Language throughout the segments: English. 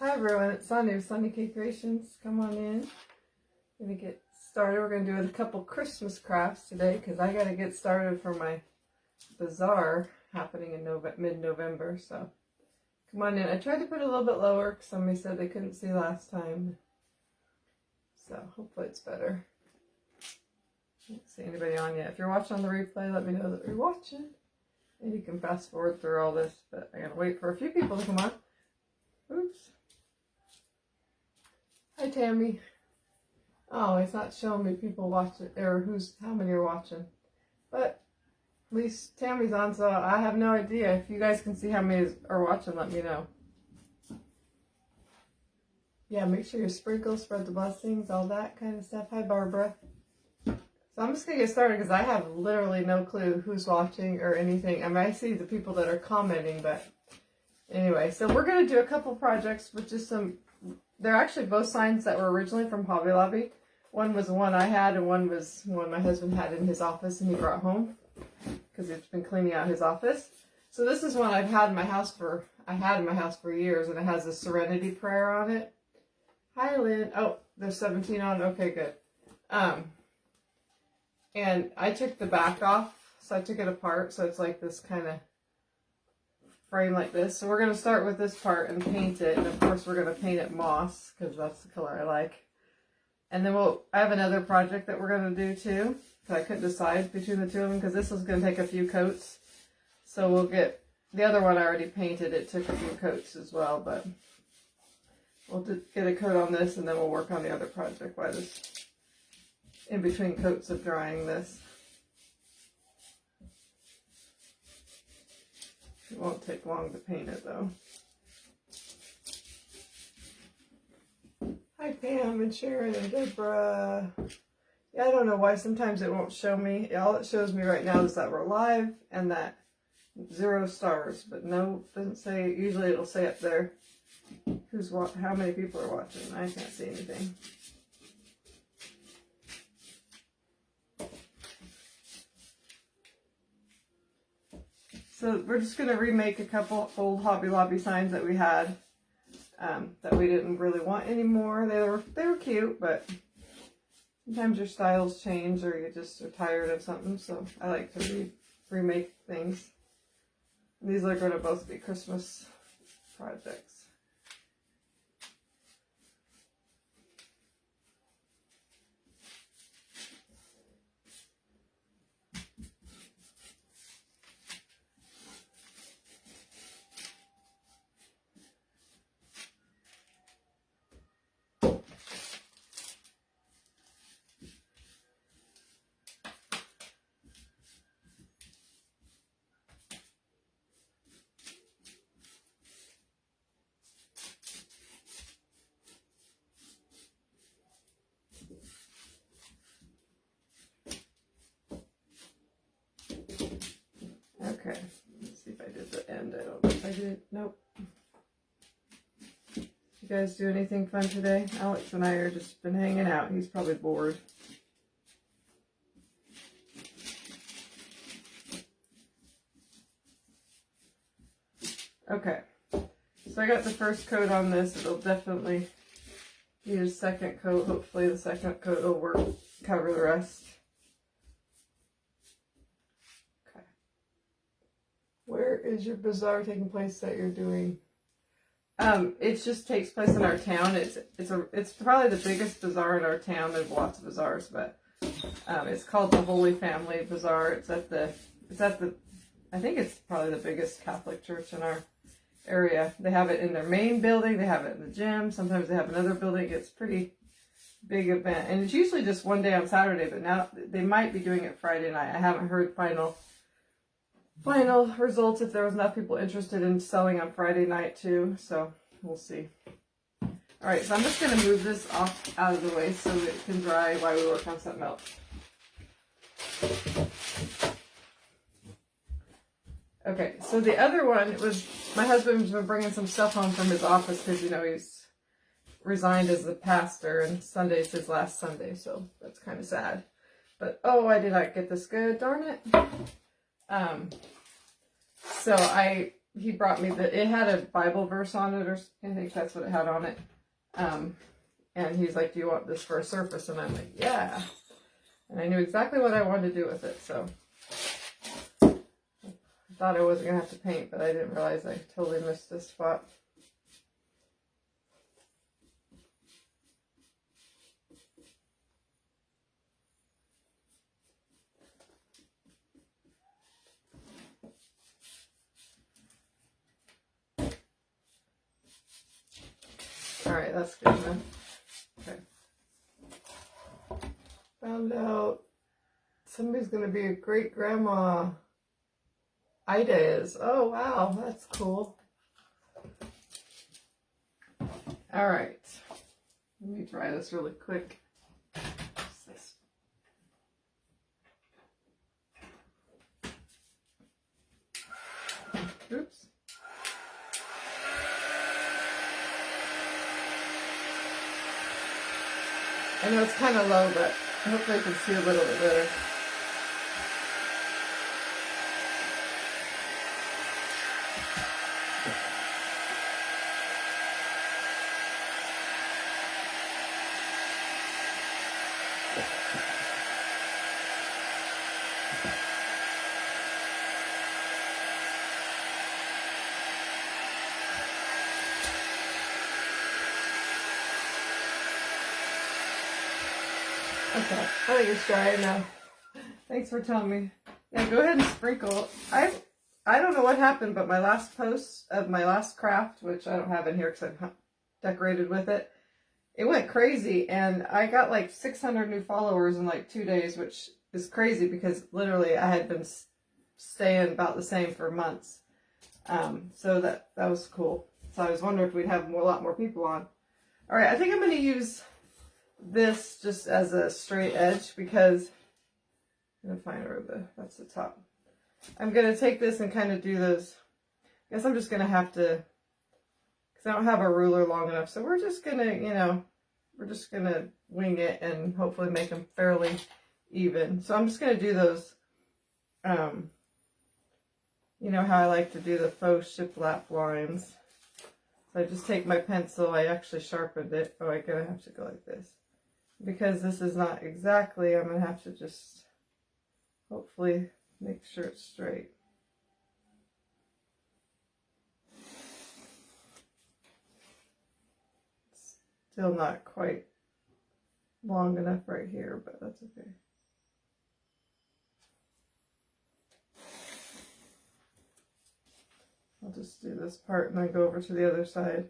Hi everyone, it's Sunny with Sunny K Creations. Come on in. Gonna get started. We're gonna do a couple Christmas crafts today because I gotta get started for my bazaar happening in mid-November. So come on in. I tried to put it a little bit lower because somebody said they couldn't see last time. So hopefully it's better. I don't see anybody on yet. If you're watching on the replay, let me know that you're watching. And you can fast forward through all this, but I gotta wait for a few people to come on. Oops. Hi Tammy. Oh, it's not showing me people watching or how many are watching. But at least Tammy's on, so I have no idea. If you guys can see how many are watching, let me know. Yeah, make sure you sprinkle, spread the blessings, all that kind of stuff. Hi Barbara. So I'm just gonna get started because I have literally no clue who's watching or anything. I mean, I see the people that are commenting, but anyway, so we're gonna do a couple projects with just some. They're actually both signs that were originally from Hobby Lobby. One was the one I had, and one was one my husband had in his office and he brought home because he's been cleaning out his office. So this is one I've had in my house for years, and it has a Serenity prayer on it. Hi Lynn. Oh, there's 17 on. Okay, good. And I took the back off, so I took it apart, so it's like this kind of frame like this. So we're going to start with this part and paint it, and of course we're going to paint it moss because that's the color I like. And then I have another project that we're going to do too, because I couldn't decide between the two of them because this is going to take a few coats. So we'll get the other one I already painted. It took a few coats as well, but we'll get a coat on this and then we'll work on the other project while this in between coats of drying this. It won't take long to paint it though. Hi Pam and Sharon and Deborah. Yeah, I don't know why sometimes it won't show me. All it shows me right now is that we're live and that 0 stars, but no, it doesn't say. Usually it'll say up there how many people are watching. I can't see anything. So we're just going to remake a couple old Hobby Lobby signs that we had that we didn't really want anymore. They were cute, but sometimes your styles change or you just are tired of something. So I like to remake things. And these are going to both be Christmas projects. Okay, let's see if I did the end. I don't know if I did. Nope. You guys do anything fun today? Alex and I are just been hanging out. He's probably bored. Okay, so I got the first coat on this. It'll definitely need a second coat. Hopefully the second coat will cover the rest. Okay. Where is your bazaar taking place that you're doing? It just takes place in our town. It's probably the biggest bazaar in our town. There's lots of bazaars, but it's called the Holy Family Bazaar. It's at the I think it's probably the biggest Catholic church in our area. They have it in their main building. They have it in the gym. Sometimes they have another building. It's a pretty big event, and it's usually just one day on Saturday. But now they might be doing it Friday night. I haven't heard final results if there was enough people interested in selling on Friday night too, so we'll see. Alright, so I'm just going to move this off out of the way so that it can dry while we work on something else. Okay, so the other one was, my husband's been bringing some stuff home from his office because, you know, he's resigned as the pastor and Sunday's his last Sunday, so that's kind of sad. But, oh, I did not get this good, darn it. So I he brought me it had a Bible verse on it, or I think that's what it had on it. And he's like, do you want this for a surface? And I'm like, yeah. And I knew exactly what I wanted to do with it, so. I thought I wasn't going to have to paint, but I didn't realize I totally missed this spot. Alright, that's good then. Okay. Found out somebody's going to be a great grandma. Ida is. Oh, wow. That's cool. Alright. Let me try this really quick. Oops. I know it's kind of low, but hopefully I can see a little bit better. Okay, I think it's dry now. Thanks for telling me. Yeah, go ahead and sprinkle. I don't know what happened, but my last post of my last craft, which I don't have in here because I've decorated with it, it went crazy, and I got like 600 new followers in like 2 days, which is crazy because literally I had been staying about the same for months. So that was cool. So I was wondering if we'd have a lot more people on. All right, I think I'm going to use this just as a straight edge because I'm going to find where that's the top. I'm going to take this and kind of do those. I guess I'm just going to have to, because I don't have a ruler long enough. So we're just going to, we're just going to wing it and hopefully make them fairly even. So I'm just going to do those, you know how I like to do the faux shiplap lines. So I just take my pencil, I actually sharpened it. Oh, I'm going to have to go like this. Because this is not exactly, I'm going to have to just hopefully make sure it's straight. Still not quite long enough right here, but that's okay. I'll just do this part and then go over to the other side.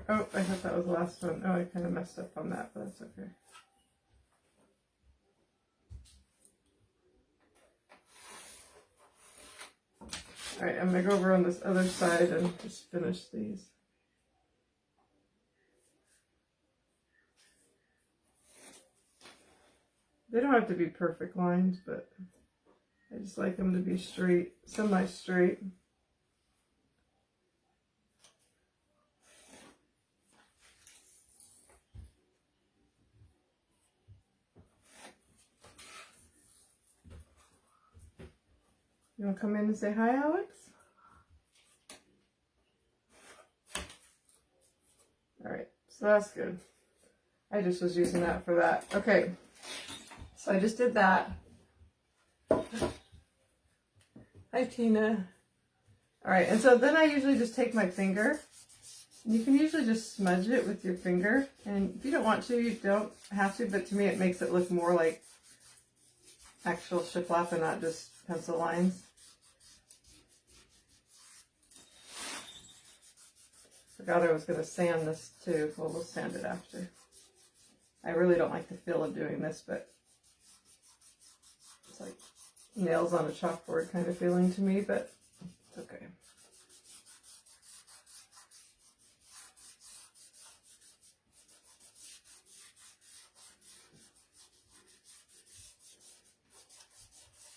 Oh, I thought that was the last one. Oh, I kind of messed up on that, but that's okay. Alright, I'm going to go over on this other side and just finish these. They don't have to be perfect lines, but I just like them to be straight, semi-straight. You want to come in and say hi, Alex? Alright, so that's good. I just was using that for that. Okay, so I just did that. Hi, Tina. Alright, and so then I usually just take my finger. You can usually just smudge it with your finger. And if you don't want to, you don't have to, but to me it makes it look more like actual shiplap and not just pencil lines. Forgot I was going to sand this too. Well, we'll sand it after. I really don't like the feel of doing this, but it's like nails on a chalkboard kind of feeling to me, but it's okay.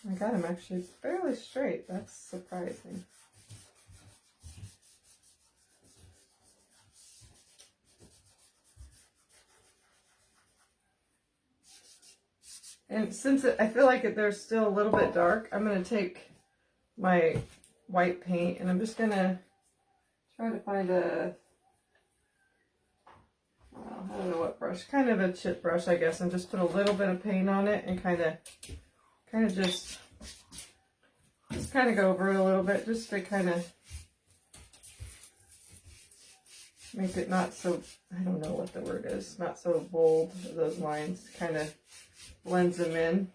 I got him actually fairly straight. That's surprising. And since I feel like they're still a little bit dark, I'm going to take my white paint and I'm just going to try to find a, I don't know what brush, kind of a chip brush, I guess, and just put a little bit of paint on it and kind of just go over it a little bit, just to kind of make it not so, I don't know what the word is, not so bold, those lines, kind of blends them in.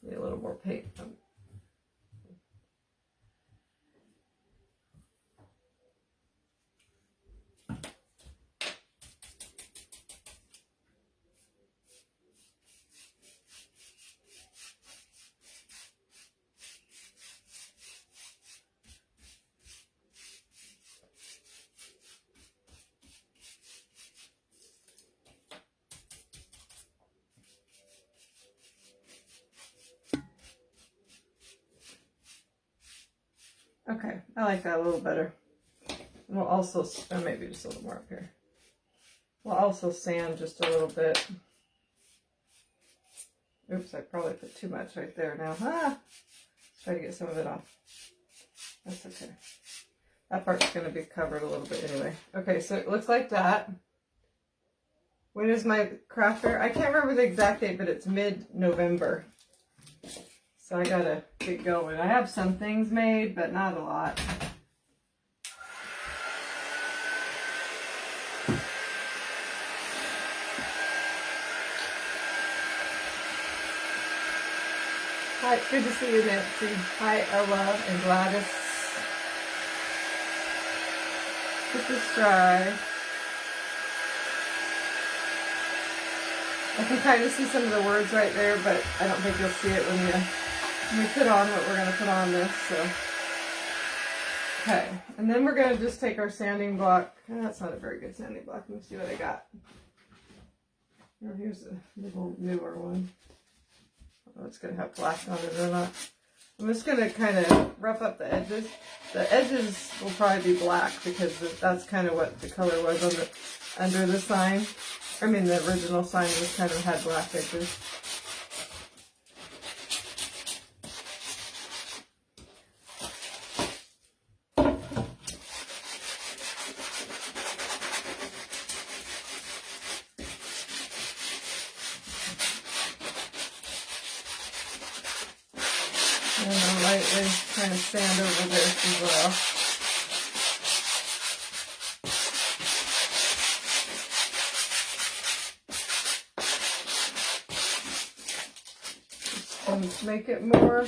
Need a little more paint. Okay, I like that a little better. We'll also, maybe just a little more up here. We'll also sand just a little bit. Oops, I probably put too much right there now. Let's try to get some of it off. That's okay. That part's going to be covered a little bit anyway. Okay, so it looks like that. When is my craft fair? I can't remember the exact date, but it's mid-November. So I gotta get going. I have some things made, but not a lot. Hi, good to see you, Nancy. Hi, Ella and Gladys. Get this dry. I can kind of see some of the words right there, but I don't think you'll see it when we put on what we're going to put on this. So, okay, and then we're going to just take our sanding block. That's not a very good sanding block. Let me see what I got. Oh, here's a little newer one. I don't know if it's going to have black on it or not. I'm just going to kind of rough up the edges. The edges will probably be black because that's kind of what the color was on the under the sign. I mean, the original sign was kind of had black edges. And I'm lightly trying to sand over this as well. Just make it more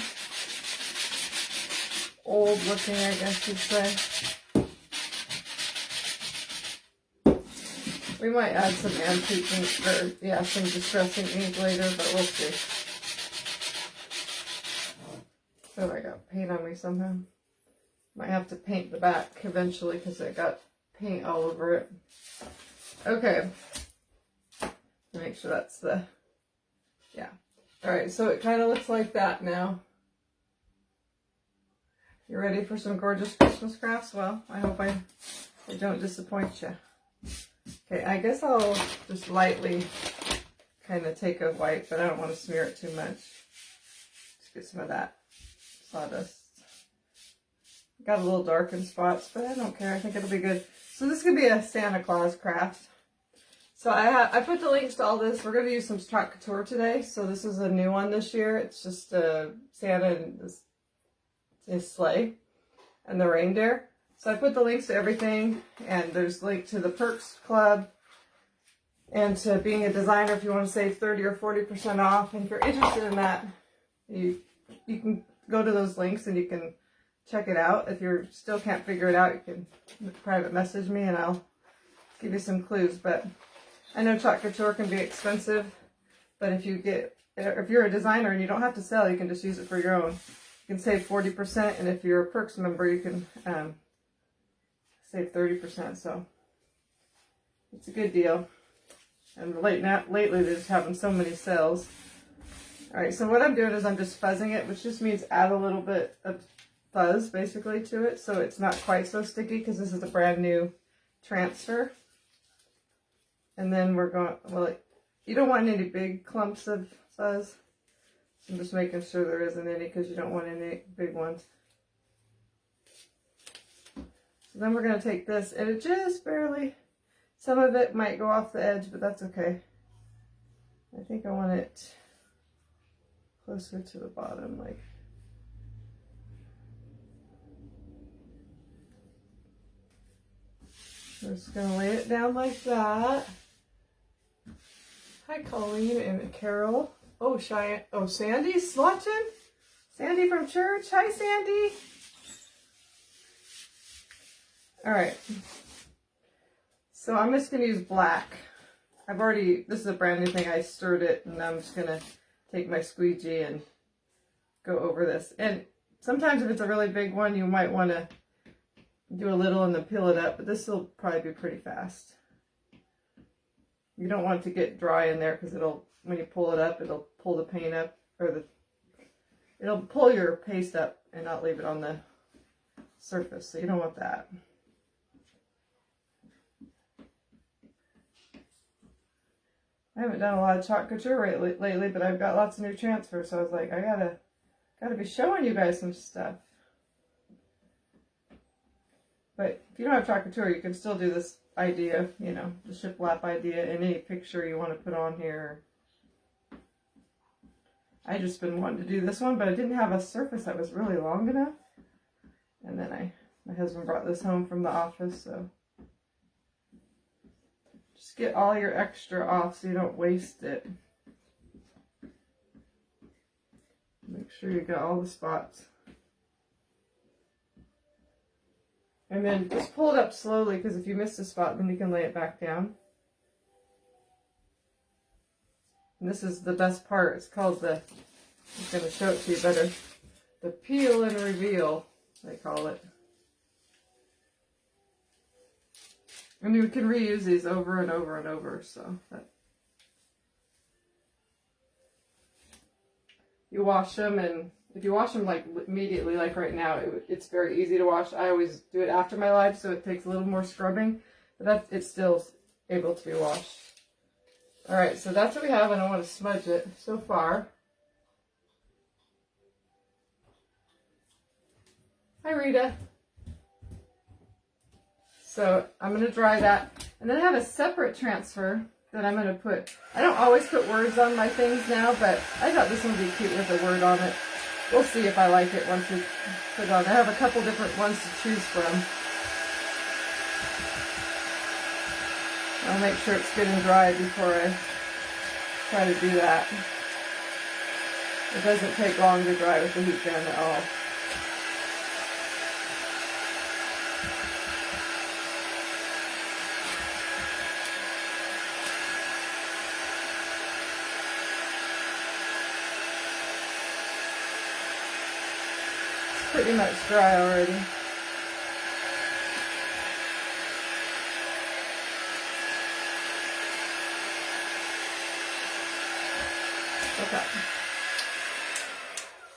old looking, I guess you'd say. We might add some antique ink, or yeah, some distressing ink later, but we'll see. Oh, I got paint on me somehow. Might have to paint the back eventually because I got paint all over it. Okay. Make sure that's the, yeah. Alright, so it kind of looks like that now. You ready for some gorgeous Christmas crafts? Well, I hope I don't disappoint you. Okay, I guess I'll just lightly kind of take a white, but I don't want to smear it too much. Just get some of that sawdust. Got a little dark in spots, but I don't care. I think it'll be good. So this could be a Santa Claus craft. So I put the links to all this. We're going to use some Straat Couture today. So this is a new one this year. It's just Santa and his sleigh and the reindeer. So I put the links to everything, and there's a link to the Perks Club, And to being a designer, if you want to save 30 or 40% off, and if you're interested in that, you can go to those links and you can check it out. If you still can't figure it out, you can private message me and I'll give you some clues. But I know Chalk Couture can be expensive, but if you're a designer and you don't have to sell, you can just use it for your own. You can save 40%, and if you're a Perks member, you can save 30%. So it's a good deal. And lately they're just having so many sales. All right, so what I'm doing is I'm just fuzzing it, which just means add a little bit of fuzz basically to it, so it's not quite so sticky, because this is a brand new transfer. And then we're going, well, you don't want any big clumps of fuzz. I'm just making sure there isn't any, because you don't want any big ones. So then we're going to take this, and it just barely, some of it might go off the edge, but that's okay. I think I want it closer to the bottom, like. I'm just going to lay it down like that. Hi, Colleen and Carol. Oh, Cheyenne. Oh, Sandy's watching? Sandy from church. Hi, Sandy. All right. So I'm just going to use black. This is a brand new thing. I stirred it, and I'm just going to take my squeegee and go over this. And sometimes if it's a really big one, you might want to do a little and then peel it up, but this will probably be pretty fast. You don't want it to get dry in there, because when you pull it up, it'll pull the paint up, or it'll pull your paste up and not leave it on the surface, so you don't want that. I haven't done a lot of Chalk Couture lately, but I've got lots of new transfers, so I was like, I gotta be showing you guys some stuff. But if you don't have Chalk Couture, you can still do this idea, you know, the shiplap idea in any picture you want to put on here. I just been wanting to do this one, but I didn't have a surface that was really long enough. And then my husband brought this home from the office, so just get all your extra off so you don't waste it. Make sure you got all the spots. And then just pull it up slowly, because if you miss a spot, then you can lay it back down. And this is the best part. It's called I'm going to show it to you better. The peel and reveal, they call it. And you can reuse these over and over and over, so you wash them, and if you wash them like immediately, like right now, it's very easy to wash. I always do it after my live, so it takes a little more scrubbing, but it's still able to be washed. All right, so that's what we have. I don't want to smudge it so far. Hi, Rita. So I'm going to dry that, and then I have a separate transfer that I'm going to put. I don't always put words on my things now, but I thought this one would be cute with a word on it. We'll see if I like it once we put it on. I have a couple different ones to choose from. I'll make sure it's good and dry before I try to do that. It doesn't take long to dry with the heat gun at all. Pretty much dry already. Okay.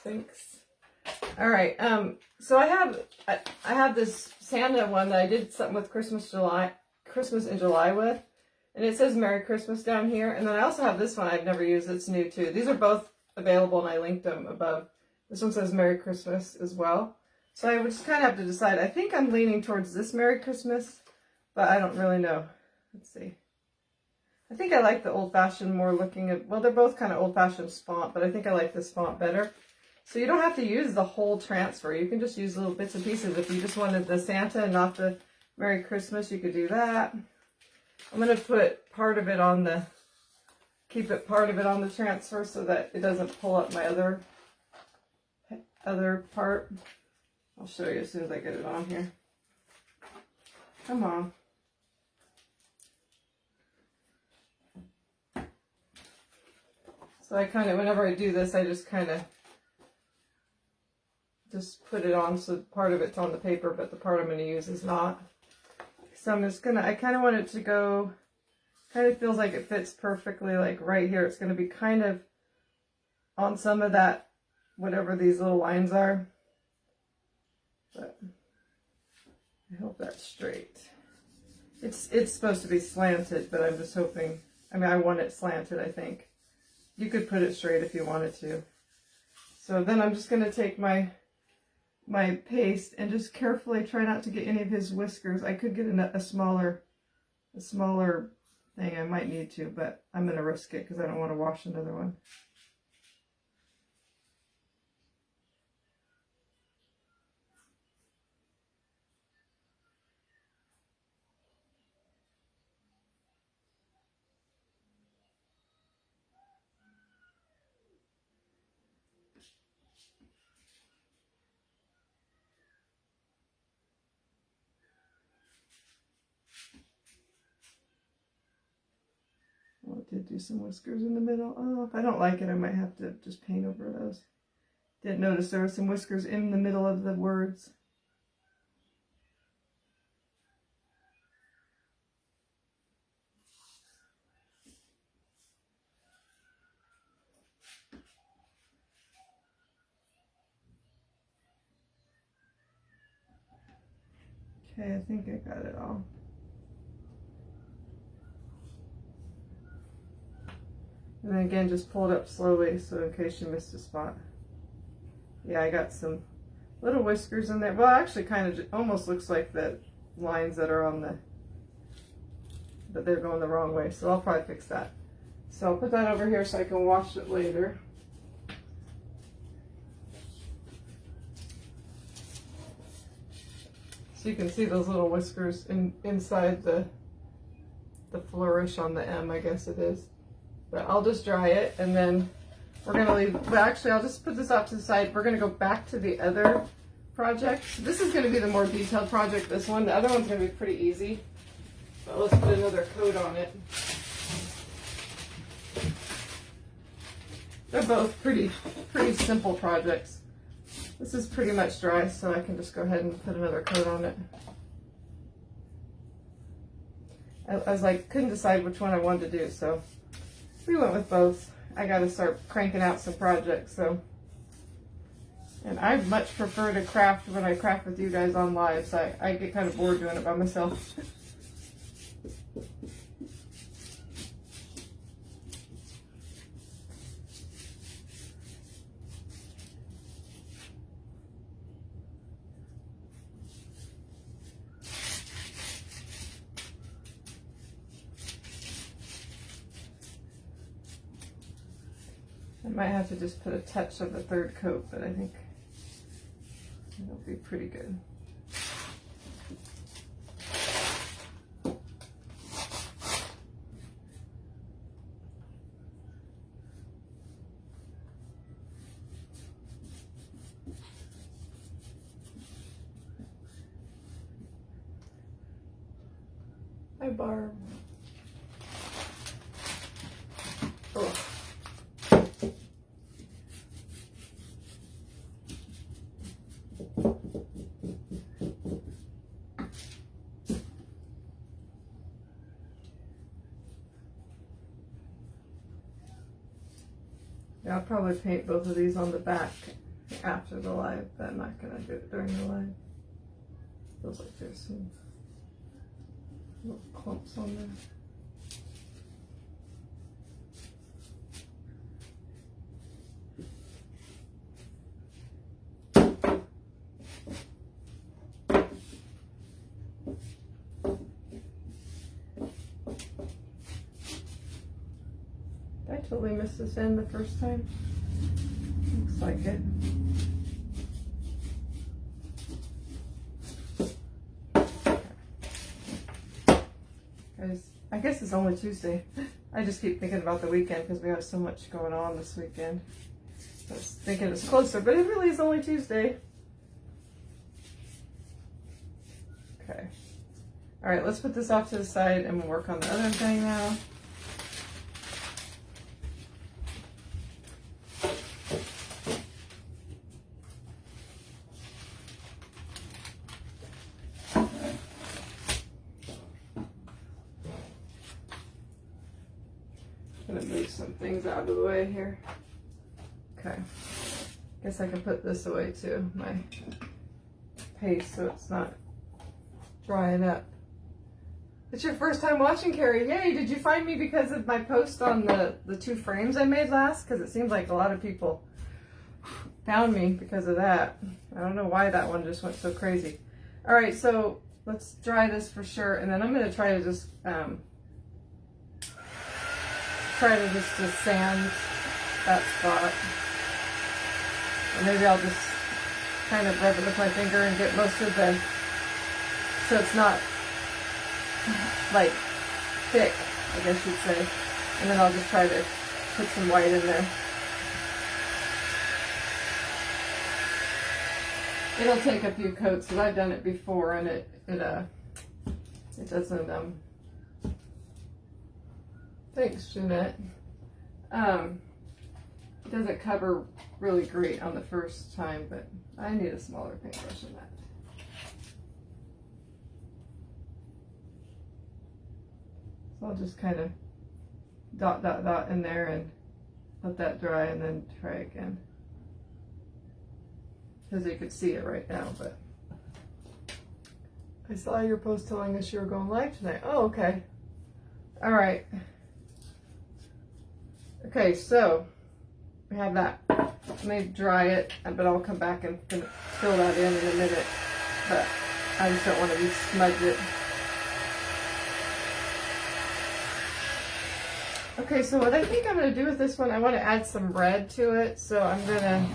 Thanks. All right. So I have this Santa one that I did something with Christmas in July with, and it says Merry Christmas down here. And then I also have this one I've never used. It's new too. These are both available, and I linked them above. This one says Merry Christmas as well. So I would just kind of have to decide. I think I'm leaning towards this Merry Christmas, but I don't really know. Let's see. I think I like the old-fashioned more looking at, well, they're both kind of old-fashioned font, but I think I like this font better. So you don't have to use the whole transfer. You can just use little bits and pieces. If you just wanted the Santa and not the Merry Christmas, you could do that. I'm going to put part of it on the, keep it part of it on the transfer so that it doesn't pull up my other part. I'll show you as soon as I get it on here. Come on. So I kind of, whenever I do this, I just kind of just put it on so part of it's on the paper, but the part I'm going to use is not. So I'm just going to, I kind of want it to go, kind of feels like it fits perfectly, like right here. It's going to be kind of on some of that, whatever these little lines are. But I hope that's straight. It's supposed to be slanted, but I'm just hoping, I mean, I want it slanted, I think. You could put it straight if you wanted to. So then I'm just going to take my paste and just carefully try not to get any of his whiskers. I could get a smaller thing. I might need to, but I'm going to risk it because I don't want to wash another one. Well, it did do some whiskers in the middle. Oh, if I don't like it, I might have to just paint over those. Didn't notice there were some whiskers in the middle of the words. Okay, I think I got it all. And then again, just pull it up slowly so in case you missed a spot. Yeah, I got some little whiskers in there. Well, actually kind of almost looks like the lines that are on the, but they're going the wrong way. So I'll probably fix that. So I'll put that over here so I can wash it later. So you can see those little whiskers inside the flourish on the M, I guess it is. But I'll just dry it and then we're going to leave. But actually, I'll just put this off to the side. We're going to go back to the other project. So this is going to be the more detailed project, this one. The other one's going to be pretty easy. But let's put another coat on it. They're both pretty simple projects. This is pretty much dry, so I can just go ahead and put another coat on it. I was like, couldn't decide which one I wanted to do, so we went with both. I got to start cranking out some projects, so. And I much prefer to craft when I craft with you guys on live, so I get kind of bored doing it by myself. I might have to just put a touch of the third coat, but I think it'll be pretty good. Hi, Barb. Oh. Yeah, I'll probably paint both of these on the back after the live, but I'm not going to do it during the live. Feels like there's some little clumps on there. I totally missed this end the first time. Looks like it. Guys, I guess it's only Tuesday. I just keep thinking about the weekend because we have so much going on this weekend. I was thinking it's closer, but it really is only Tuesday. Okay. All right, let's put this off to the side and we'll work on the other thing now. I'm gonna move some things out of the way here. Okay. Guess I can put this away too, my paste, so it's not drying up. It's your first time watching, Carrie. Yay! Did you find me because of my post on the 2 frames I made last? Because it seems like a lot of people found me because of that. I don't know why that one just went so crazy. All right, so let's dry this for sure, and then I'm going to try to just sand that spot. Or maybe I'll just kind of rub it with my finger and get most of the, so it's not like thick, I guess you'd say. And then I'll just try to put some white in there. It'll take a few coats because I've done it before, and it doesn't thanks, Jeanette. It doesn't cover really great on the first time, but I need a smaller paintbrush than that. So I'll just kind of dot, dot, dot in there and let that dry and then try again. Because you could see it right now, but I saw your post telling us you were going live tonight. Oh, okay. All right. Okay, so we have that. Let me dry it, but I'll come back and fill that in a minute. But I just don't want to smudge it. Okay, so what I think I'm going to do with this one, I want to add some red to it. So I'm going to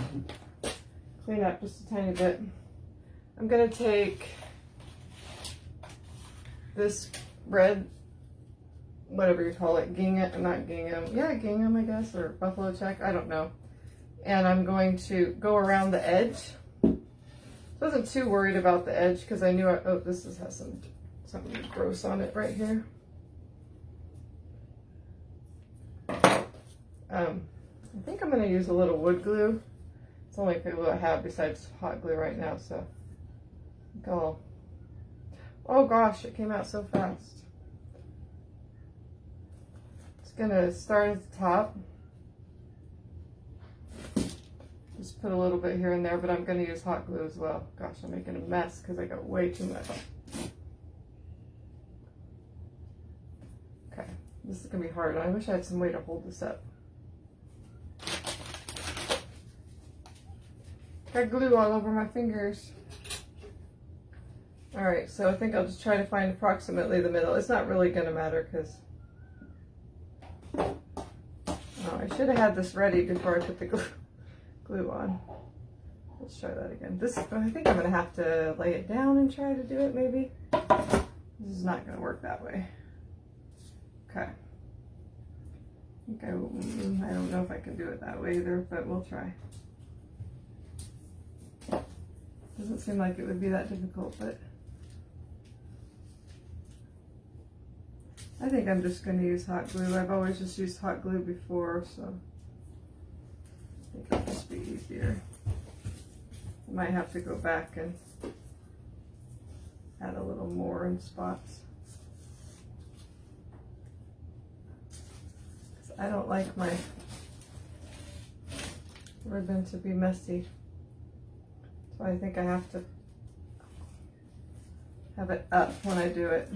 clean up just a tiny bit. I'm going to take this red, whatever you call it, gingham, not gingham, yeah, gingham, I guess, or buffalo check, I don't know. And I'm going to go around the edge. I wasn't too worried about the edge because I knew, oh, this has something gross on it right here. I think I'm going to use a little wood glue. It's the only glue I have besides hot glue right now, so go. Oh gosh, it came out so fast. It's going to start at the top. Just put a little bit here and there, but I'm going to use hot glue as well. Gosh, I'm making a mess because I got way too much. Okay, this is going to be hard. I wish I had some way to hold this up. Got glue all over my fingers. All right, so I think I'll just try to find approximately the middle. It's not really going to matter because I should have had this ready before I put the glue on. Let's try that again. I think I'm going to have to lay it down and try to do it maybe. This is not going to work that way. Okay. I don't know if I can do it that way either, but we'll try. Doesn't seem like it would be that difficult, but I think I'm just going to use hot glue. I've always just used hot glue before, so I think it'll just be easier. I might have to go back and add a little more in spots. I don't like my ribbon to be messy. So I think I have to have it up when I do it.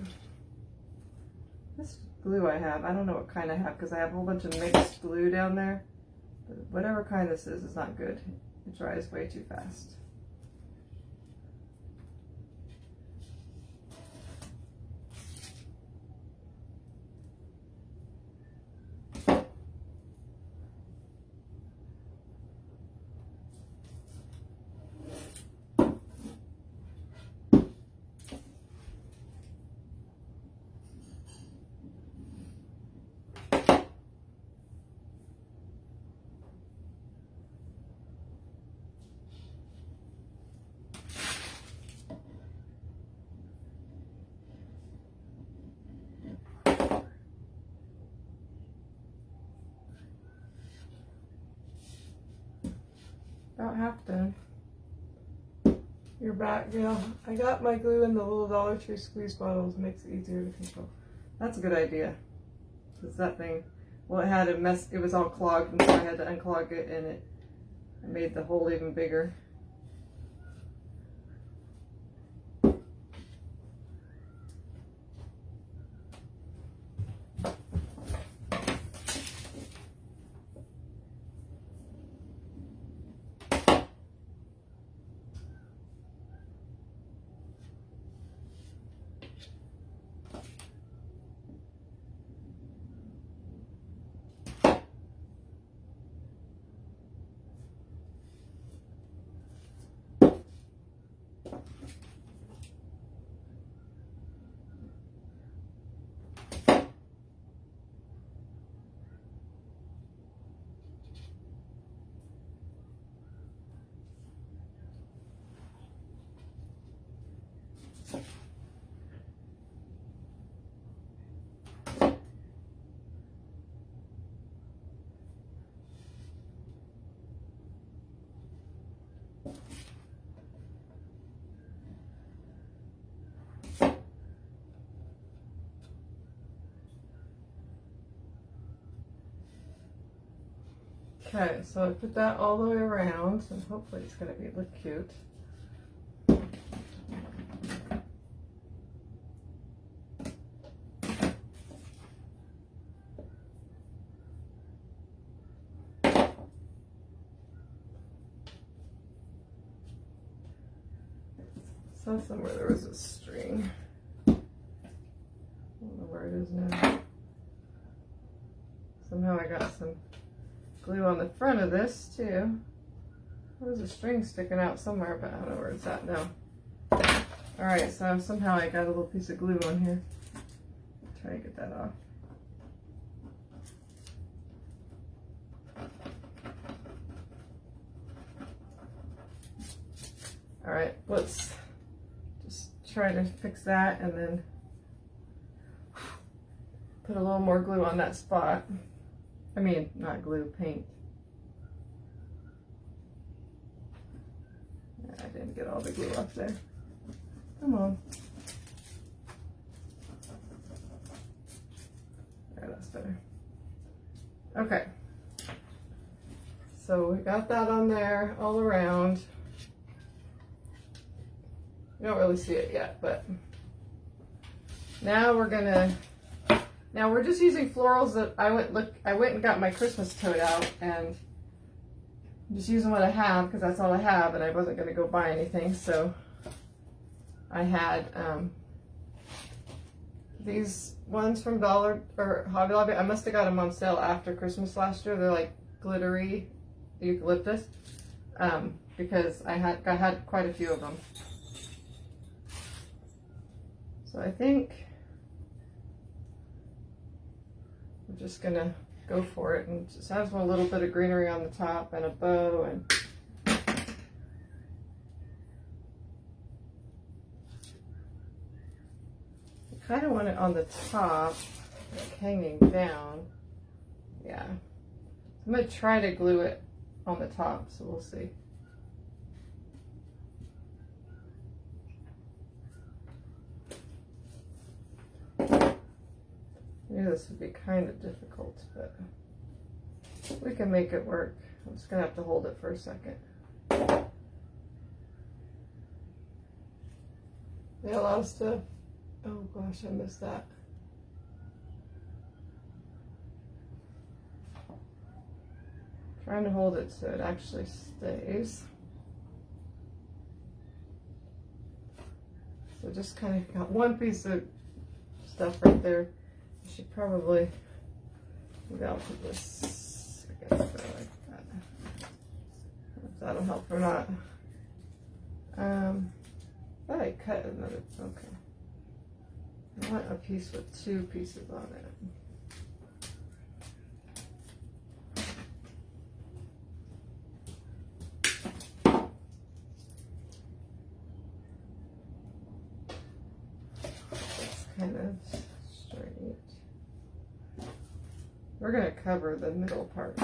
This glue I have, I don't know what kind I have because I have a whole bunch of mixed glue down there. But whatever kind this is not good. It dries way too fast. About half done. You're back, Gail. I got my glue in the little Dollar Tree squeeze bottles. Makes it easier to control. That's a good idea. Because that thing, well, it had a mess. It was all clogged, and so I had to unclog it, and it made the hole even bigger. Okay, so I put that all the way around, and hopefully it's going to look cute. Saw somewhere there was a string. I don't know where it is now. Somehow I got some glue on the front of this too. There's a string sticking out somewhere, but I don't know where it's at now. Alright, so somehow I got a little piece of glue on here. Try to get that off. Alright, let's just try to fix that and then put a little more glue on that spot. I mean, not glue, paint. I didn't get all the glue up there. Come on. There, that's better. Okay. So we got that on there all around. You don't really see it yet, but now we're gonna. Now we're just using florals that I went and got my Christmas tote out, and I'm just using what I have because that's all I have, and I wasn't going to go buy anything. So I had these ones from Dollar or Hobby Lobby. I must have got them on sale after Christmas last year. They're like glittery eucalyptus because I had quite a few of them. So I think I'm just gonna go for it, and just has a little bit of greenery on the top and a bow, and I kind of want it on the top, like hanging down. Yeah, I'm gonna try to glue it on the top, so we'll see. I knew this would be kind of difficult, but we can make it work. I'm just gonna have to hold it for a second. Yeah, a lot of stuff. Oh gosh, I missed that. Trying to hold it so it actually stays. So just kind of got one piece of stuff right there. I should probably, maybe I'll put this against there like that. If that'll help or not. I thought I cut another, okay. I want a piece with two pieces on it. Kind of straight. We're going to cover the middle part.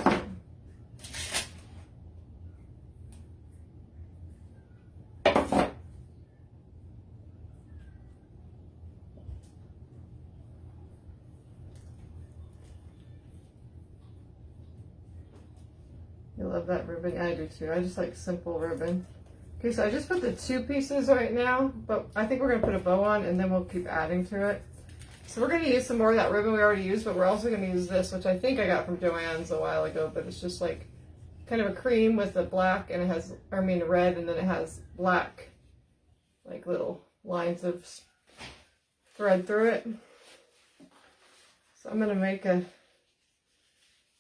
love that ribbon. I do too. I just like simple ribbon. Okay, so I just put the 2 pieces right now, but I think we're going to put a bow on and then we'll keep adding to it. So we're going to use some more of that ribbon we already used, but we're also going to use this, which I think I got from Joann's a while ago, but it's just like kind of a cream with the black, and it has, I mean red, and then it has black, like little lines of thread through it. So I'm going to make a, I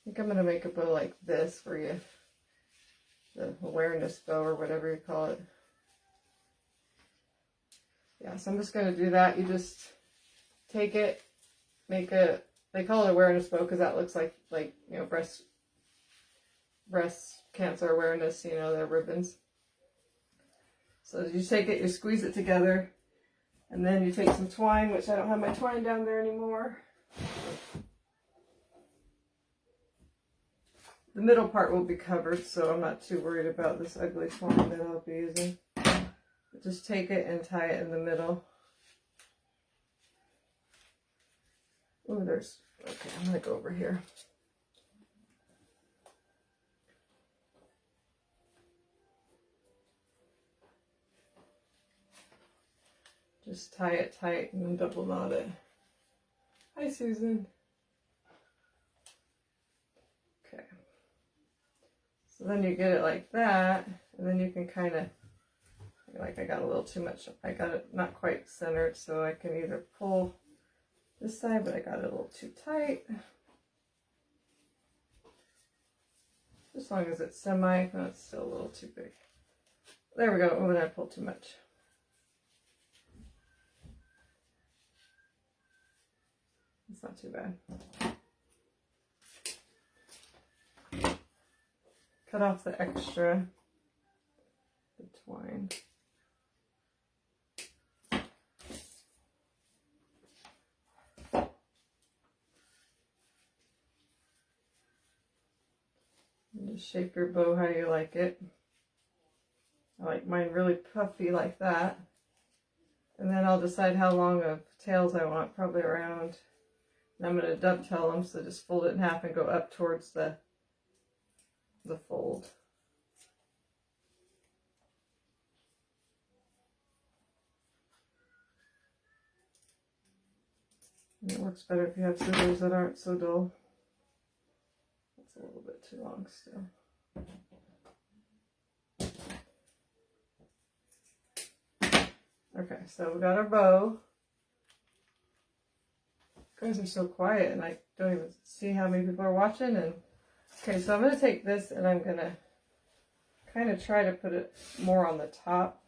think I'm going to make a bow like this for you. The awareness bow or whatever you call it. Yeah, so I'm just going to do that. You just take it, make a, they call it awareness bow because that looks like you know, breast cancer awareness, you know, their ribbons. So you take it, you squeeze it together, and then you take some twine, which I don't have my twine down there anymore. The middle part will be covered, so I'm not too worried about this ugly twine that I'll be using. But just take it and tie it in the middle. Oh, there's, okay, I'm going to go over here. Just tie it tight and then double knot it. Hi, Susan. Okay. So then you get it like that, and then you can kind of, like I got a little too much, I got it not quite centered, so I can either pull this side, but I got it a little too tight. As long as it's semi, no, it's still a little too big. There we go, oh, and I pulled too much. It's not too bad. Cut off the extra, the twine. And just shape your bow how you like it. I like mine really puffy like that. And then I'll decide how long of tails I want, probably around, and I'm going to dovetail them, so just fold it in half and go up towards the fold. And it works better if you have scissors that aren't so dull. That's a little bit too long still. Okay, so we got our bow. You guys are so quiet and I don't even see how many people are watching. And okay, so I'm going to take this and I'm going to kind of try to put it more on the top.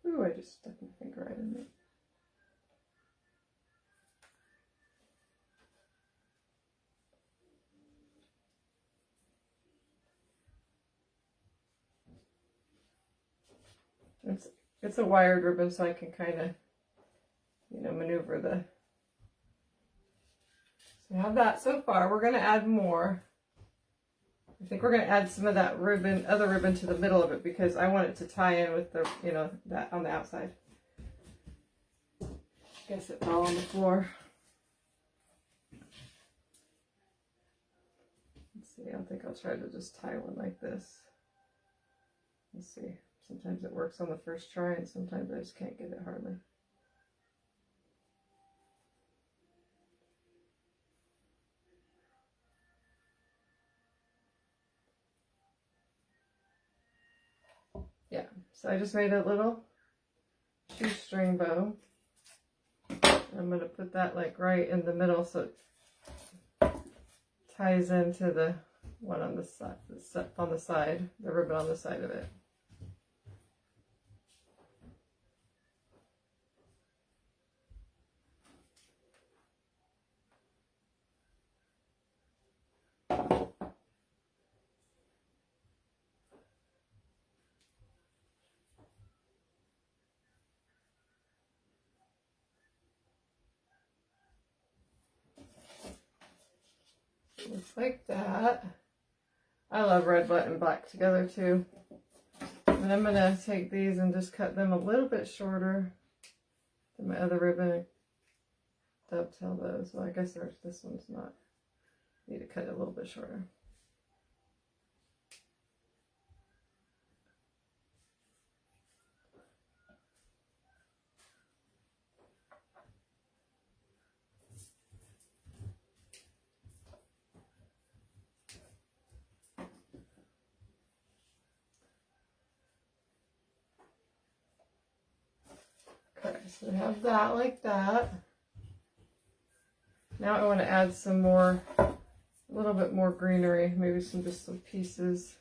Ooh, I just stuck my finger right in it. It's a wired ribbon, so I can kind of, you know, maneuver the. So I have that so far. We're going to add more. I think we're going to add some of that ribbon, other ribbon, to the middle of it because I want it to tie in with the, you know, that on the outside. Guess it fell on the floor. Let's see. I think I'll try to just tie one like this. Let's see. Sometimes it works on the first try, and sometimes I just can't get it hardly. Yeah, so I just made a little shoestring bow. I'm going to put that like right in the middle so it ties into the one on the side, the ribbon on the side of it. Looks like that. I love red, and black together too. And I'm going to take these and just cut them a little bit shorter than my other ribbon and dovetail those. Well, I guess this one's not. Need to cut it a little bit shorter. Okay, so we have that like that. Now I want to add some more, a little bit more greenery, maybe just some pieces.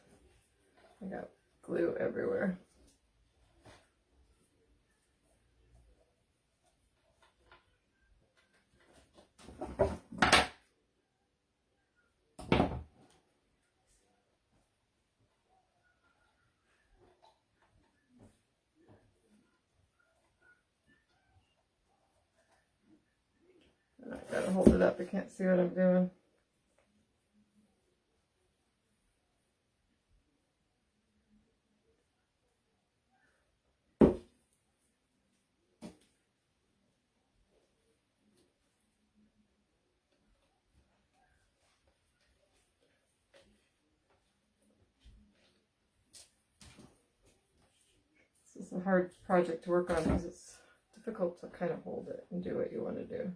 I got glue everywhere. I gotta hold it up, I can't see what I'm doing. This is a hard project to work on because it's difficult to kind of hold it and do what you want to do.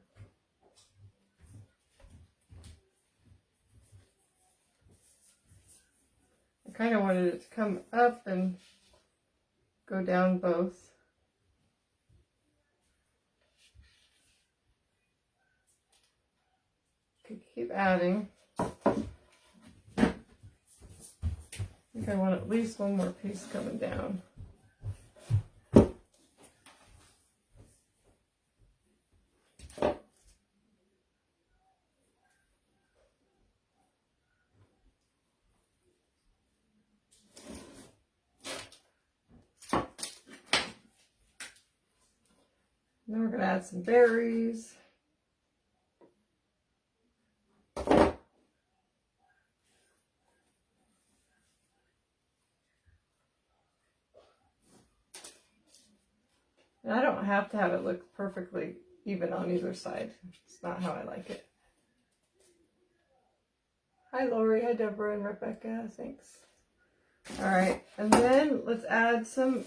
I kind of wanted it to come up and go down both. Could keep adding. I think I want at least one more piece coming down. Now we're going to add some berries. And I don't have to have it look perfectly even on either side. It's not how I like it. Hi Lori, hi Deborah and Rebecca, thanks. All right, and then let's add some,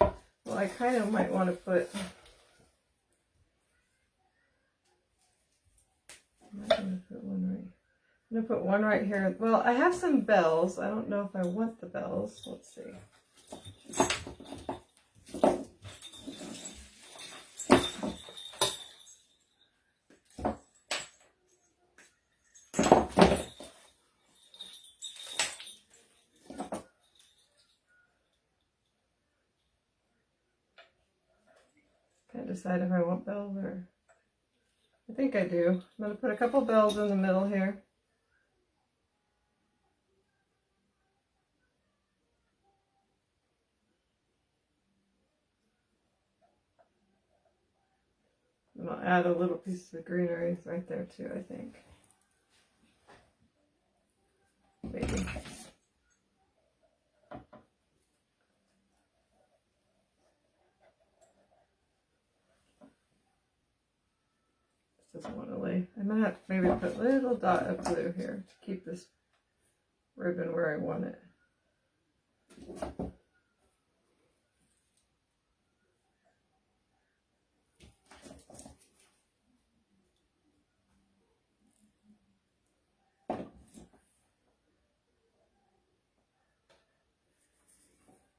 well, I kind of might want to put, I'm going to put one right here. Well, I have some bells. I don't know if I want the bells. Let's see. Can't decide if I want bells or... I think I do. I'm going to put a couple bells in the middle here. And I'll add a little piece of greenery right there too, I think. Maybe. This doesn't want to lay. I'm going to have to maybe put a little dot of blue here to keep this ribbon where I want it.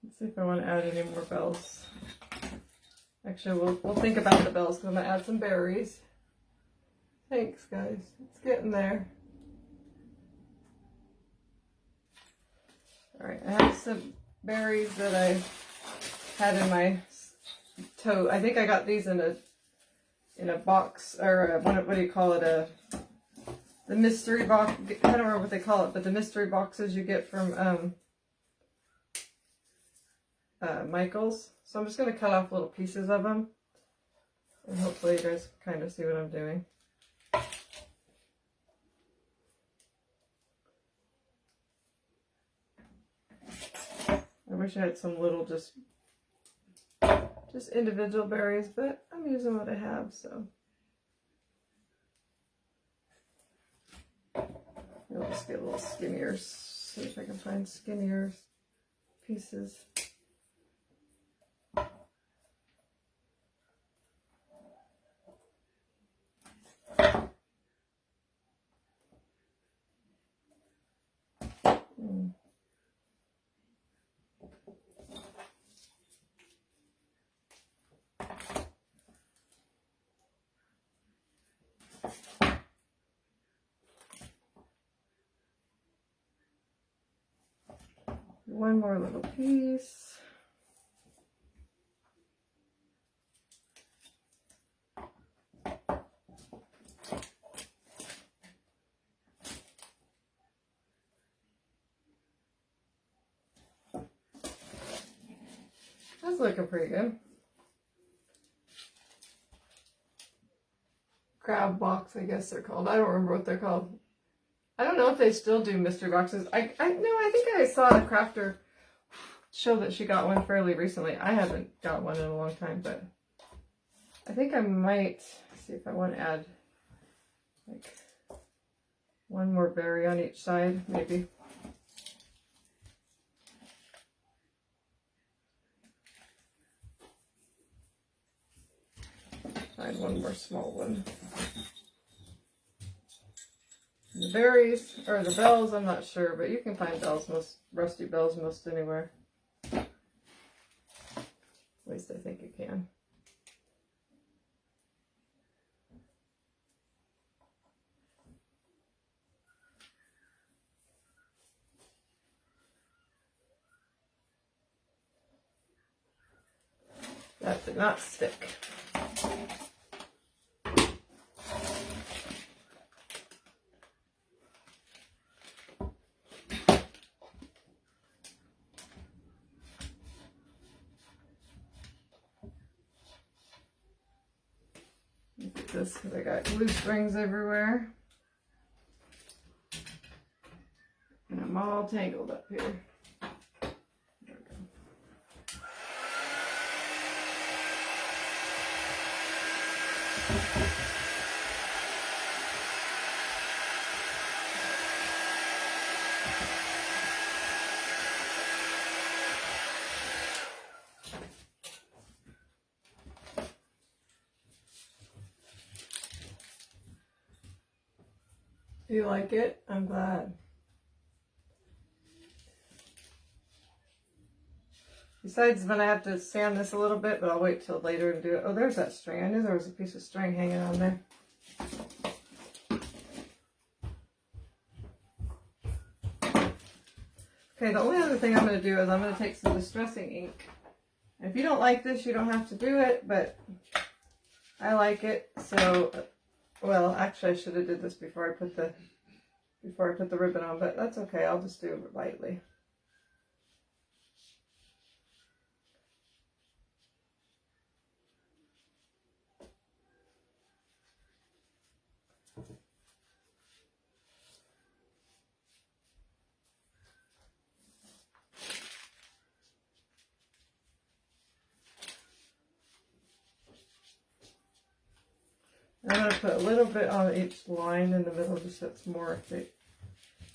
Let's see if I want to add any more bells. Actually, we'll think about the bells because I'm going to add some berries. Thanks, guys. It's getting there. All right, I have some berries that I had in my tote. I think I got these in a box, or what do you call it? The mystery box. I don't remember what they call it, but the mystery boxes you get from Michael's. So I'm just going to cut off little pieces of them, and hopefully you guys can kind of see what I'm doing. wish I had some little just individual berries, but I'm using what I have, so. I'll just get a little skinnier, see if I can find skinnier pieces. One more little piece. That's looking pretty good. Crab box, I guess they're called. I don't remember what they're called. I don't know if they still do mystery boxes. I think I saw a crafter show that she got one fairly recently. I haven't got one in a long time, but I think I might see if I want to add like one more berry on each side, maybe. Find one more small one. The berries, or the bells, I'm not sure, but you can find bells, most rusty bells, most anywhere. At least I think you can. That did not stick. This because I got glue strings everywhere. And I'm all tangled up here. There we go. You like it? I'm glad. Besides, I'm going to have to sand this a little bit, but I'll wait till later and do it. Oh, there's that string. I knew there was a piece of string hanging on there. Okay, the only other thing I'm going to do is I'm going to take some distressing ink. And if you don't like this, you don't have to do it, but I like it. So, well, actually I should have did this before I put the ribbon on, but that's okay. I'll just do it lightly. I'm going to put a little bit on each line in the middle, just so it's more thick.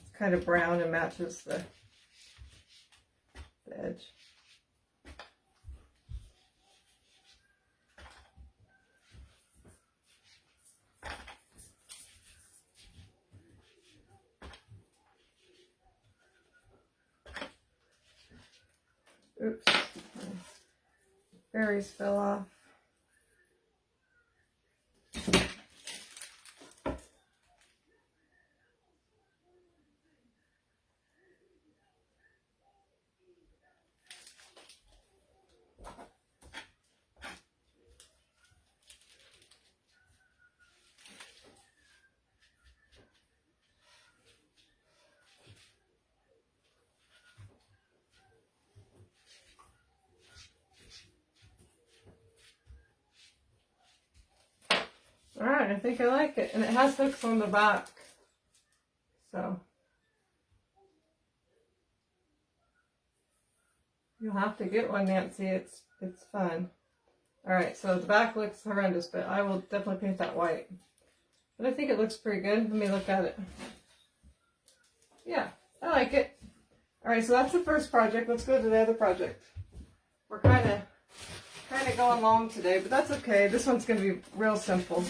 It's kind of brown and matches the edge. Oops, my berries fell off. Alright, I think I like it. And it has hooks on the back. So You'll have to get one, Nancy. It's fun. Alright, so the back looks horrendous, but I will definitely paint that white. But I think it looks pretty good. Let me look at it. Yeah, I like it. Alright, so that's the first project. Let's go to the other project. We're kind of going long today, but that's okay. This one's going to be real simple.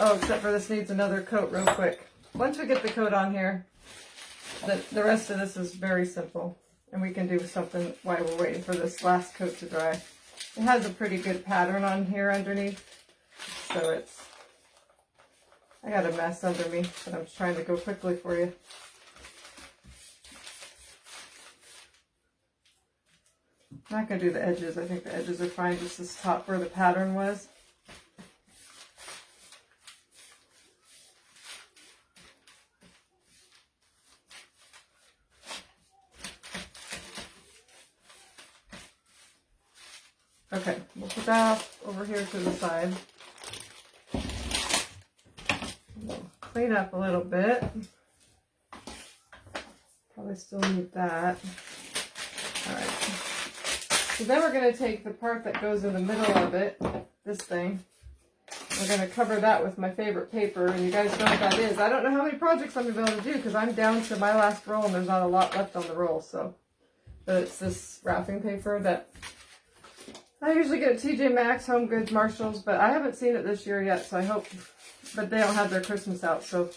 Oh, except for this needs another coat real quick. Once we get the coat on here, the rest of this is very simple. And we can do something while we're waiting for this last coat to dry. It has a pretty good pattern on here underneath. So it's... I got a mess under me, but I'm trying to go quickly for you. I'm not going to do the edges. I think the edges are fine. Just this top where the pattern was. Okay, we'll put that over here to the side. We'll clean up a little bit. Probably still need that. Alright. So then we're going to take the part that goes in the middle of it, this thing. We're going to cover that with my favorite paper, and you guys know what that is. I don't know how many projects I'm going to be able to do because I'm down to my last roll and there's not a lot left on the roll. So, but it's this wrapping paper that I usually get at TJ Maxx, Home Goods, Marshalls, but I haven't seen it this year yet, so I hope, but they don't have their Christmas out, so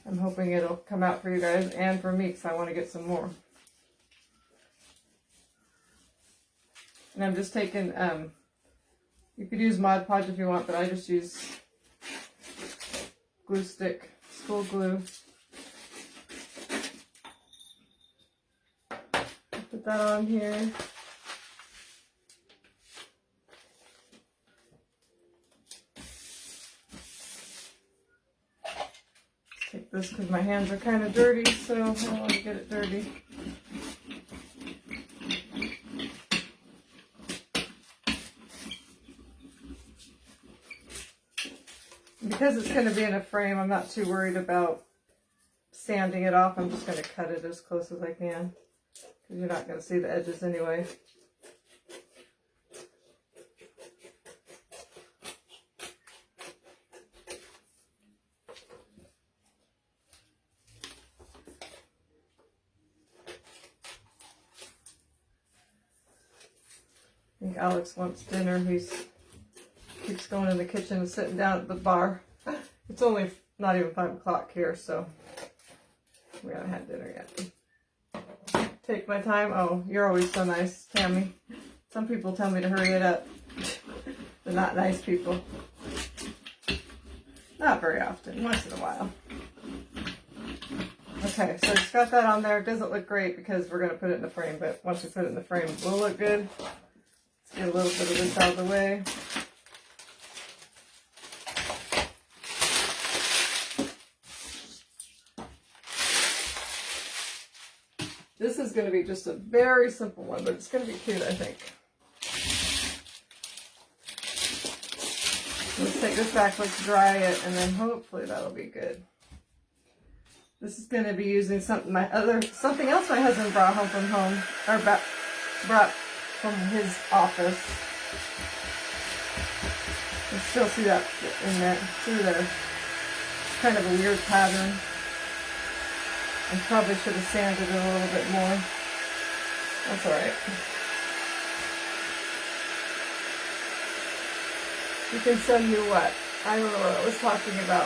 I'm hoping it'll come out for you guys and for me because I want to get some more. And I'm just taking, you could use Mod Podge if you want, but I just use glue stick, school glue. Put that on here. Take this because my hands are kind of dirty, so I don't want to get it dirty. Because it's going to be in a frame, I'm not too worried about sanding it off. I'm just going to cut it as close as I can because you're not going to see the edges anyway. I think Alex wants dinner. He keeps going in the kitchen and sitting down at the bar. It's only not even 5 o'clock here, so we haven't had dinner yet. Take my time. Oh, you're always so nice, Tammy. Some people tell me to hurry it up. They're not nice people. Not very often, once in a while. Okay, so I just got that on there. It doesn't look great because we're going to put it in the frame, but once we put it in the frame, it will look good. Let's get a little bit of this out of the way. This is going to be just a very simple one, but it's going to be cute, I think. Let's take this back, let's dry it, and then hopefully that'll be good. This is going to be using something else my husband brought home from home, or brought from his office. You still see that in there, through there. It's kind of a weird pattern. I probably should have sanded it a little bit more. That's alright. You can send you what? I don't know what I was talking about.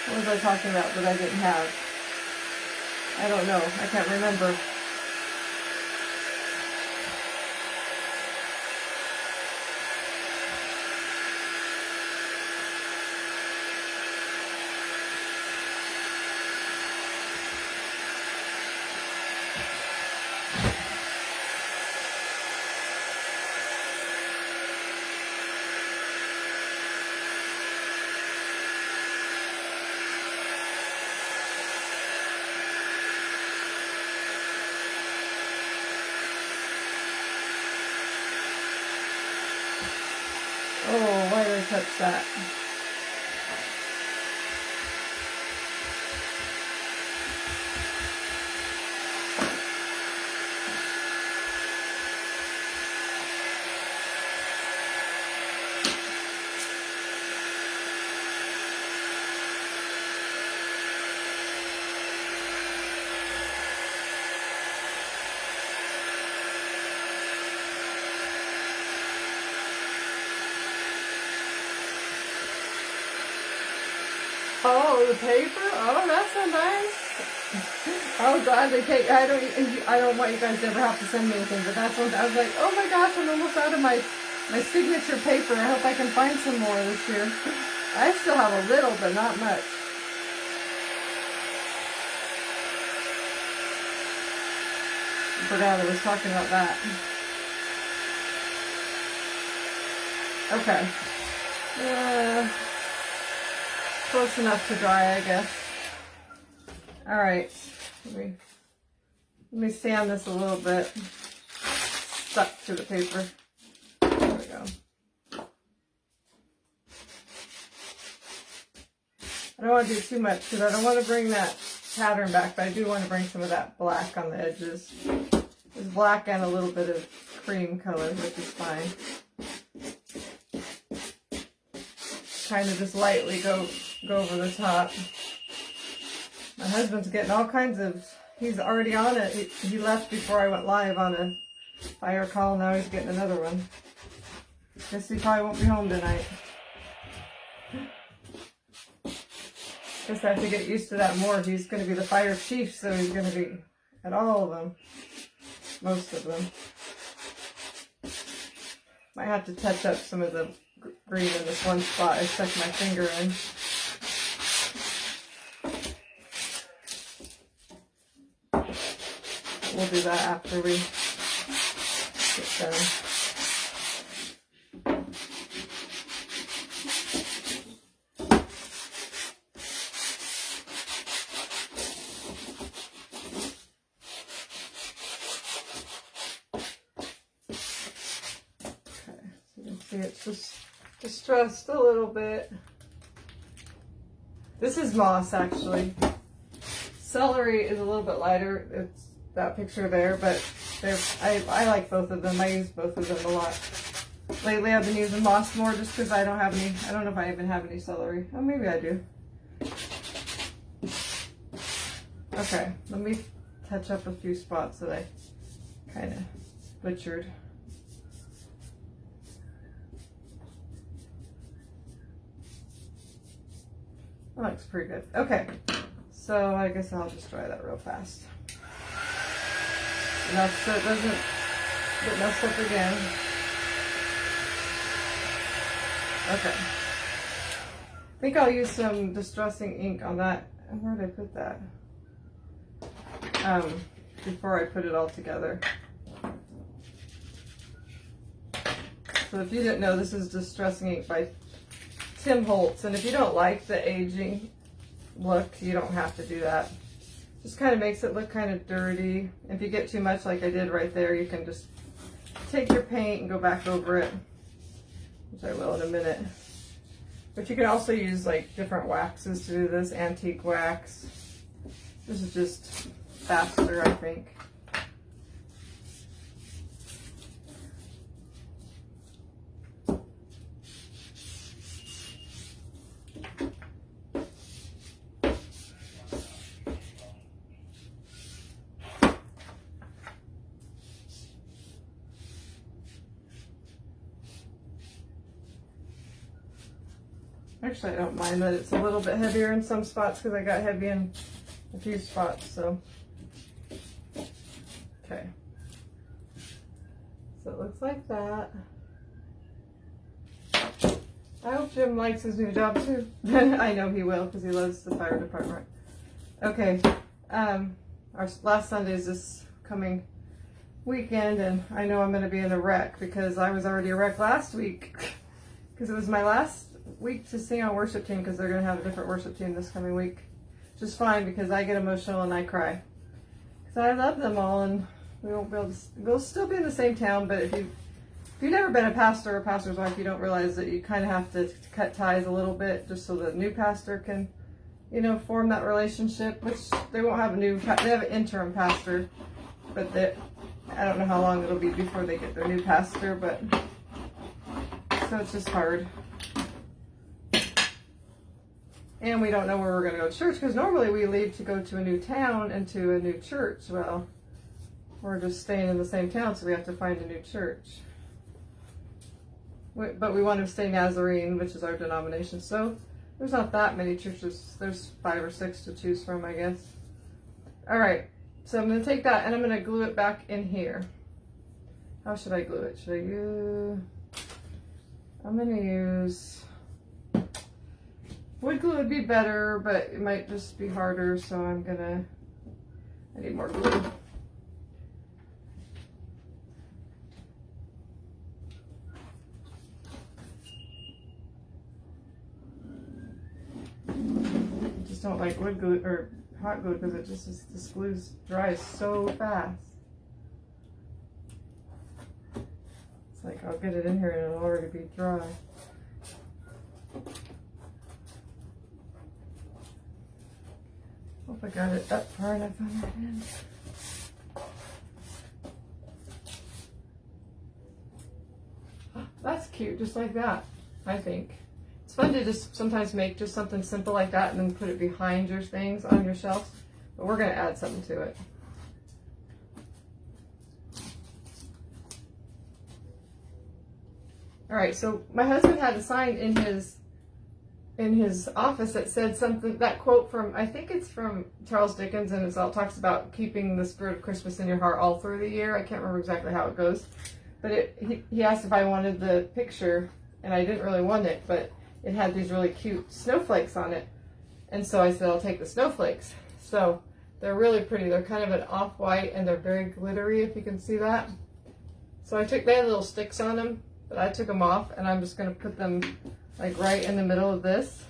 What was I talking about that I didn't have? I don't know. I can't remember. Oh, why did I touch that? Oh, the paper? Oh, that's so nice. Oh, God, they take, I don't want you guys to ever have to send me anything, but that's one, I was like, oh my gosh, I'm almost out of my signature paper. I hope I can find some more this year. I still have a little, but not much. I forgot I was talking about that. Okay. Close enough to dry, I guess. All right. Let me sand this a little bit. Stuck to the paper. There we go. I don't want to do too much because I don't want to bring that pattern back, but I do want to bring some of that black on the edges. There's black and a little bit of cream color, which is fine. Kind of just lightly go over the top. My husband's getting all kinds of, he's already on it. He left before I went live on a fire call. Now he's getting another one. Guess he probably won't be home tonight. Guess I have to get used to that more. He's going to be the fire chief, so he's going to be at all of them. Most of them. Might have to touch up some of the green in this one spot I stuck my finger in. We'll do that after we get done. See, it's just distressed a little bit. This is moss, actually. Celery is a little bit lighter. It's that picture there, but I like both of them. I use both of them a lot. Lately, I've been using moss more just because I don't have any. I don't know if I even have any celery. Oh, maybe I do. Okay, let me touch up a few spots that I kind of butchered. That looks pretty good. Okay, so I guess I'll just dry that real fast. Enough so it doesn't get messed up again. Okay. I think I'll use some distressing ink on that. Where did I put that? Before I put it all together. So if you didn't know, this is Distressing Ink by Tim Holtz, and if you don't like the aging look, you don't have to do that. Just kind of makes it look kind of dirty. If you get too much like I did right there, you can just take your paint and go back over it, which I will in a minute. But you can also use like different waxes to do this, antique wax. This is just faster, I think. Actually, I don't mind that it's a little bit heavier in some spots because I got heavy in a few spots, so. Okay. So it looks like that. I hope Jim likes his new job too. I know he will because he loves the fire department. Okay. Our last Sunday is this coming weekend, and I know I'm going to be in a wreck because I was already a wreck last week because it was my last week to sing on worship team because they're going to have a different worship team this coming week, which is fine because I get emotional and I cry because I love them all, and we won't be able to, we'll still be in the same town, but if you've never been a pastor or pastor's wife, you don't realize that you kind of have to cut ties a little bit just so the new pastor can, you know, form that relationship, which they won't have they have an interim pastor, but I don't know how long it'll be before they get their new pastor, but so it's just hard. And we don't know where we're going to go to church because normally we leave to go to a new town and to a new church. Well, we're just staying in the same town, so we have to find a new church. But we want to stay Nazarene, which is our denomination. So There's not that many churches. There's 5 or 6 to choose from, I guess. All right, so I'm going to take that and I'm going to glue it back in here. How should I glue it? Should I use... I'm going to use... Wood glue would be better, but it might just be harder, so I'm going to... I need more glue. I just don't like wood glue or hot glue because it just is, this glue dries so fast. It's like I'll get it in here and it'll already be dry. Hope I got it up far enough on that end. That's cute, just like that, I think. It's fun to just sometimes make just something simple like that and then put it behind your things on your shelves. But we're going to add something to it. All right, so my husband had a sign in his office that said something, that quote from, I think it's from Charles Dickens, and it all talks about keeping the spirit of Christmas in your heart all through the year. I can't remember exactly how it goes. But he asked if I wanted the picture, and I didn't really want it, but it had these really cute snowflakes on it. And so I said, I'll take the snowflakes. So they're really pretty. They're kind of an off-white, and they're very glittery, if you can see that. So they had little sticks on them, but I took them off, and I'm just going to put them like right in the middle of this.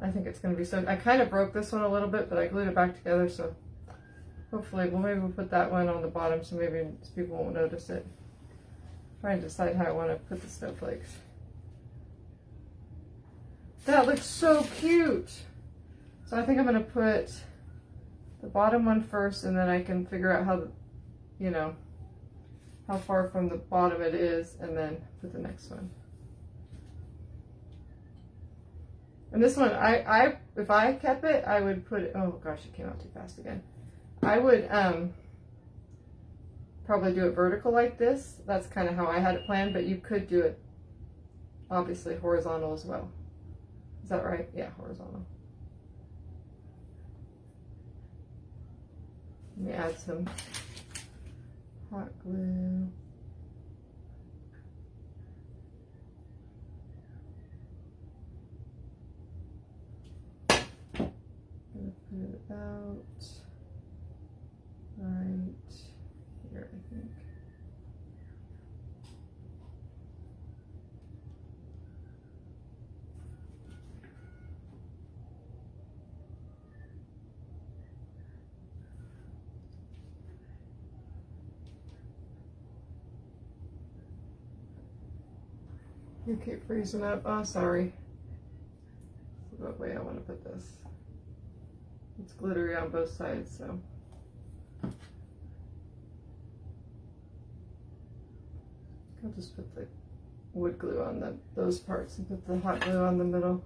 I think it's going to be so... I kind of broke this one a little bit, but I glued it back together, so hopefully, well, maybe we'll put that one on the bottom so maybe people won't notice it. Trying to decide how I want to put the snowflakes. That looks so cute. So I think I'm going to put the bottom one first, and then I can figure out how, you know, how far from the bottom it is, and then put the next one. And this one, if I kept it, I would put it, oh gosh, it came out too fast again. I would probably do it vertical like this. That's kind of how I had it planned, but you could do it obviously horizontal as well. Is that right? Yeah, horizontal. Let me add some hot glue. I'm gonna put it about right here, I think. You keep freezing up. Oh, sorry. What way I want to put this? It's glittery on both sides, so. I'll just put the wood glue on those parts and put the hot glue on the middle.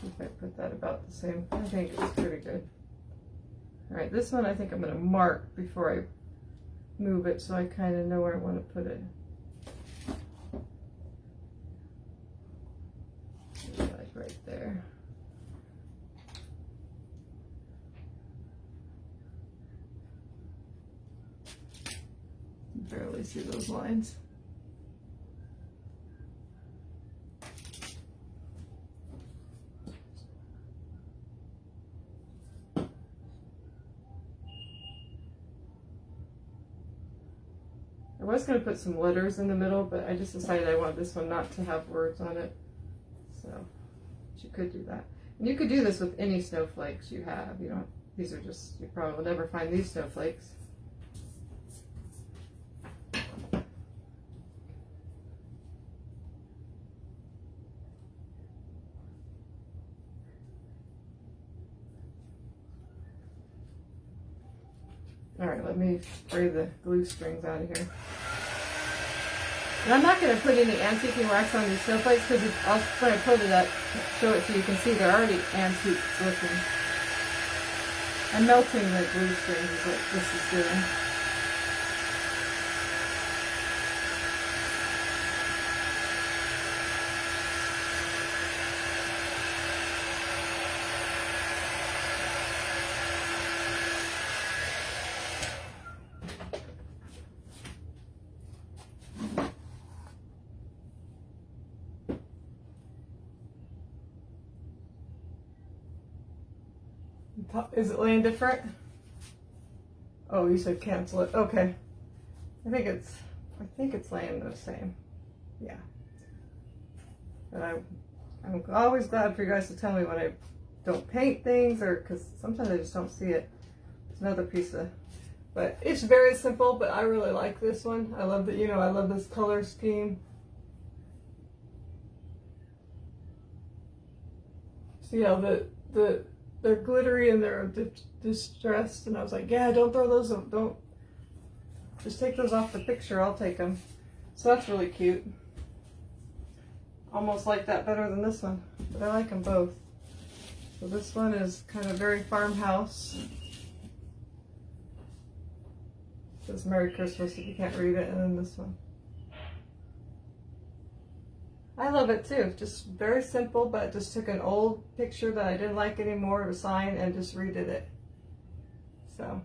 If I put that about the same, I think it's pretty good. All right, this one I think I'm going to mark before I move it so I kind of know where I want to put it. Maybe like right there. You barely see those lines. I was going to put some letters in the middle, but I just decided I want this one not to have words on it. So, you could do that. And you could do this with any snowflakes you have. You don't, these are just, you probably will never find these snowflakes. All right, let me spray the glue strings out of here. And I'm not going to put any antiquing wax on these snowflakes because when I put it up, show it so you can see they're already antique looking. I'm melting the glue strings is what this is doing. Is it laying different? Oh, you said cancel it. Okay. I think it's laying the same. Yeah. But I'm always glad for you guys to tell me when I don't paint things, or because sometimes I just don't see it. It's another piece of, but it's very simple, but I really like this one. I love that, you know, I love this color scheme. See how they're glittery and they're distressed, and I was like, yeah, don't throw those, don't, just take those off the picture, I'll take them. So that's really cute. Almost like that better than this one, but I like them both. So this one is kind of very farmhouse. It says Merry Christmas if you can't read it, and then this one. I love it too. Just very simple, but just took an old picture that I didn't like anymore of a sign and just redid it. So,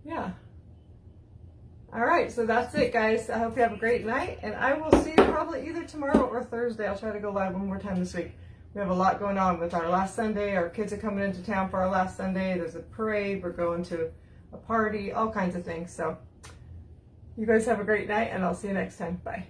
yeah. All right, so that's it, guys. I hope you have a great night, and I will see you probably either tomorrow or Thursday. I'll try to go live one more time this week. We have a lot going on with our last Sunday. Our kids are coming into town for our last Sunday. There's a parade. We're going to a party, all kinds of things. So, you guys have a great night, and I'll see you next time. Bye.